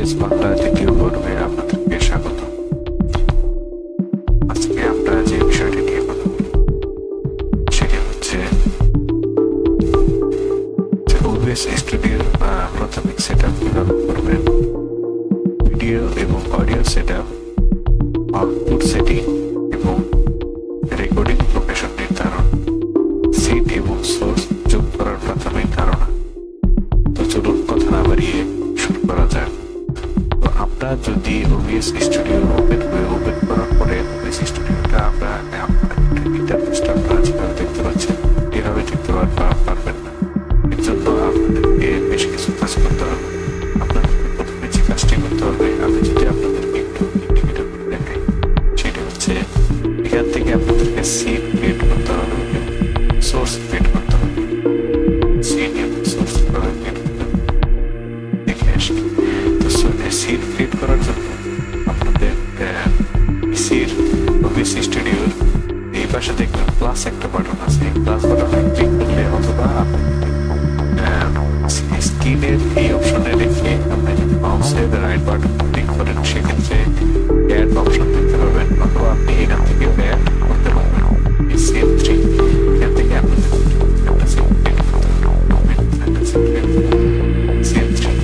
OBS Bangla দ্বিতীয় পর্বে আপনাদেরকে স্বাগত। আজকে আমরা যে বিষয়টি নিয়ে কথা বলব সেটি হচ্ছে ওবিএস স্টুডিওর প্রাথমিক সেট আপ কিভাবে করবেন, ভিডিও এবং audio set up, output setting এবং রেকর্ডিং লোকেশন নির্ধারণ, সিড এবং সোর্স যোগ করার প্রাথমিক ধারণা। তো চলুন কথা না বাড়িয়ে শুরু করা যাক। তো আমরা যদি ওবিএস স্টুডিও ওপেন করার পরে ওবিএস স্টুডিওটা আমরা ইন্টারফেসটা আপনারা যেভাবে দেখতে পাচ্ছেন এভাবে দেখতে পারবেন না। এর জন্য আপনাদেরকে বেশ কিছু কাজ করতে হবে। আপনাদেরকে প্রথমে যে কাজটি করতে হবে, আমি যদি আপনাদেরকে একটু ইন্ডিকেটর করে দেখাই, সেটা হচ্ছে এখান থেকে আপনাদেরকে সিড ক্রিয়েট করতে হবে, সোর্স ক্রিয়েট করতে হবে। সিড এবং সোর্স কিভাবে ক্রিয়েট করতে হবে দেখে আসি। তো সিড ক্রিয়েট করার জন্য আপনাদের পিসির ওবিএস স্টুডিওর এই পাশে দেখবেন প্লাস একটা বাটন আছে। এই প্লাস বাটনে ক্লিক করলে অথবা আপনি স্ক্রিনের এই অপশনে রেখে আপনি যদি মাউসের রাইট বাটন ক্লিক করেন সেক্ষেত্রে অ্যাড অপশন দেখতে পাবেন, অথবা আপনি এখান থেকে অ্যাড করতে পারবেন। এই সিন 3 এখান থেকে আপনাদের একটা সিন ক্রিয়েট করতে হবে, সিন 3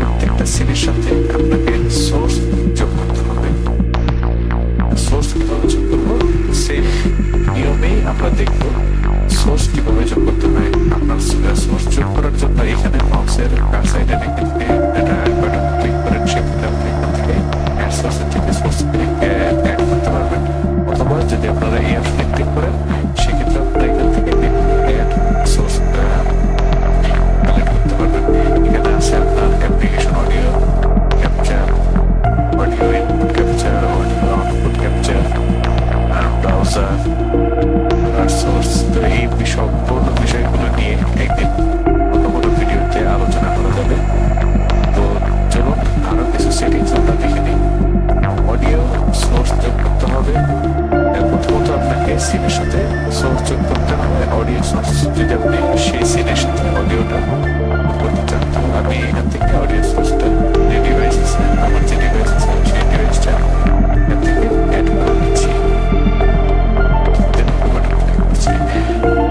প্রত্যেকটা সিনের সাথে আপনাকে সোর্স যোগ করতে হবে। সোর্স কিভাবে যোগ করবো সেম নিয়মেই আমরা দেখবো সোর্স কিভাবে যোগ করতে হয়। আপনার সোর্স যোগ করার জন্য এখানে মাউসের কার সাইডে রেখে এটা বাটন ক্লিক করেন, সেক্ষেত্রে আপনি এখান থেকে অ্যাড সোর্সের থেকে সোর্স অ্যাড করতে পারবেন। অথবা যদি আপনারা এই অপশনে ক্লিক করেন সেক্ষেত্রে আপনারা এখান থেকে অ্যাড সোর্স কালেক্ট করতে পারবেন। এখানে আছে আপনার application audio capture, audio input capture, audio output capture, browser source. তো এই সম্পূর্ণ বিষয়গুলো নিয়ে একদিন অন্য কোনো ভিডিওতে আলোচনা করা যাবে। তো চলুন আরো কিছু সেটিংস আমরা দেখে নিই। অডিও সোর্স যোগ করতে হবে। প্রথমত আপনাকে সিনের সাথে সোর্স যোগ করতে হবে, অডিও সোর্স। যদি আপনি সেই সিনের সাথে অডিওটা করতে চান, তো আমি এখান থেকে অডিও সোর্সটা যে ডিভাইস আছে, আমার যে ডিভাইস আছে সেই ডিভাইসটা এখান থেকে অ্যাড করে দিচ্ছি।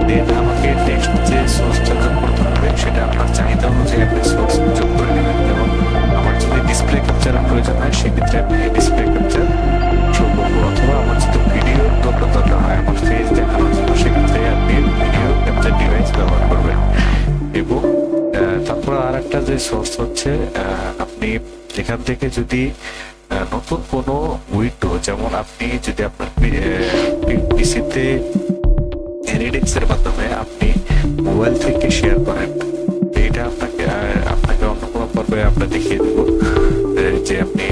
দেন আমাকে নেক্সট যে সোর্সটা যোগ করতে হবে সেটা আপনার চাহিদা অনুযায়ী আপনি সোর্স যোগ করে নেবেন। যেমন আমার যদি ডিসপ্লে ক্যাপচারের প্রয়োজন হয় সেক্ষেত্রে আমি ডিসপ্লে ক্যাপচার শো করবো, অথবা আমার যদি ভিডিও দরকার হয় আমার ফেস দেখানোর জন্য সেক্ষেত্রে আপনি ভিডিও ক্যাপচার ডিভাইস ব্যবহার করবেন। এবং তারপর আর একটা যে সোর্স হচ্ছে আপনি এখান থেকে যদি নতুন কোনো উইন্ডো, যেমন আপনি যদি আপনার পিসিতে রেডিক্সের মাধ্যমে আপনি মোবাইল থেকে শেয়ার করেন, এটা আপনাকে অন্য কোনো পর্বে আমরা দেখিয়ে দেবো যে আপনি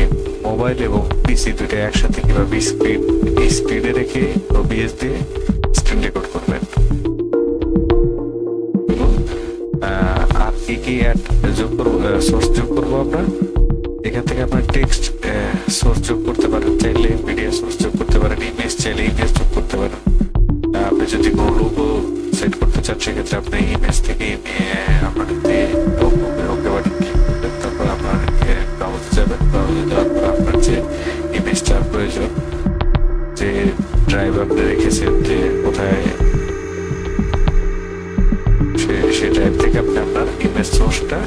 মোবাইল এবং পিসি দুইটা একসাথে কিভাবে স্ক্রিনে রেখে ওবিএস দিয়ে স্ক্রিন রেকর্ড করবেন। আর কি অ্যাড যোগ করবো, সোর্স যোগ করবো আমরা এখান থেকে আপনার টেক্সট সোর্স যোগ করতে পারেন, চাইলে ভিডিও সোর্স যোগ করতে পারেন, ইমেজ চাইলে ইমেজ যোগ করতে পারেন। আপনি যদি কোনো লোগো সেট করতে চান সেক্ষেত্রে আপনি ইমেজ থেকে ওকে বাটন ক্লিক করবেন। তারপর আপনার ব্রাউজে যাবেন, ব্রাউজে যাওয়ার পর আপনার যে ইমেজটার প্রয়োজন, যে ড্রাইভ আপনি রেখেছেন, যে কোথায় সেই ড্রাইভ থেকে আপনি আপনার ইমেজ সোর্সটা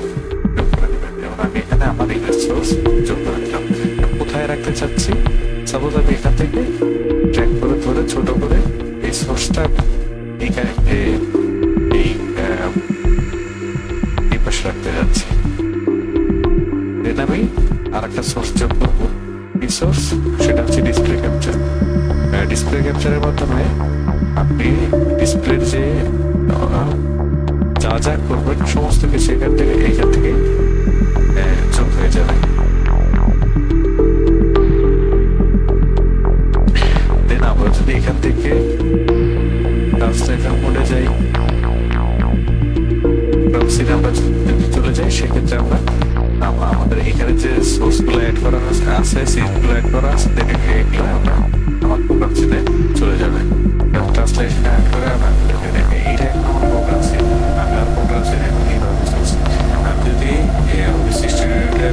যোগ করে নেবেন। যেমন আমি এখানে আমার ইমেজ সোর্স যোগ করে নিলাম। কোথায় রাখতে চাচ্ছি, সাপোজ আমি এখান থেকে ড্র্যাগ করে ধরে ছোট করে এই সোর্সটা এখানে এই পাশে রাখতে যাচ্ছি। দেন আমি আর একটা সোর্স যোগ করবো। এই সোর্স সেটা হচ্ছে ডিসপ্লে ক্যাপচার। ডিসপ্লে ক্যাপচারের মাধ্যমে আপনি ডিসপ্লের যে যা করবেন সমস্ত কিছু এখান থেকে যোগ হয়ে যাবে। দেন আমরা যদি এখান থেকে ট্রান্সলেটর মোডে যাই, আমরা যদি চলে যাই সেক্ষেত্রে আমরা আমাদের এখানে যে সোর্সগুলো অ্যাড করা আছে সিনগুলো অ্যাড করা আছে, দেন এগুলো আমরা আমার প্রোগ্রাম সিনে চলে যাবে। ট্রান্সলেশন অ্যাড করে এইটা আমার প্রোগ্রাম সিন, আমি আর প্রোগ্রাম সিন এখন এইভাবে চলছে। আমি যদি ওবিএস স্টুডিওটা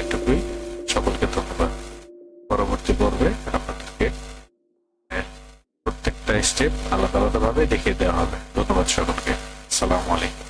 এটুকুই। সকলকে ধন্যবাদ। পরবর্তী পর্বে আপনাদেরকে প্রত্যেকটা স্টেপ আলাদা আলাদা ভাবে দেখিয়ে দেওয়া হবে। ধন্যবাদ সকলকে। আসসালামু আলাইকুম।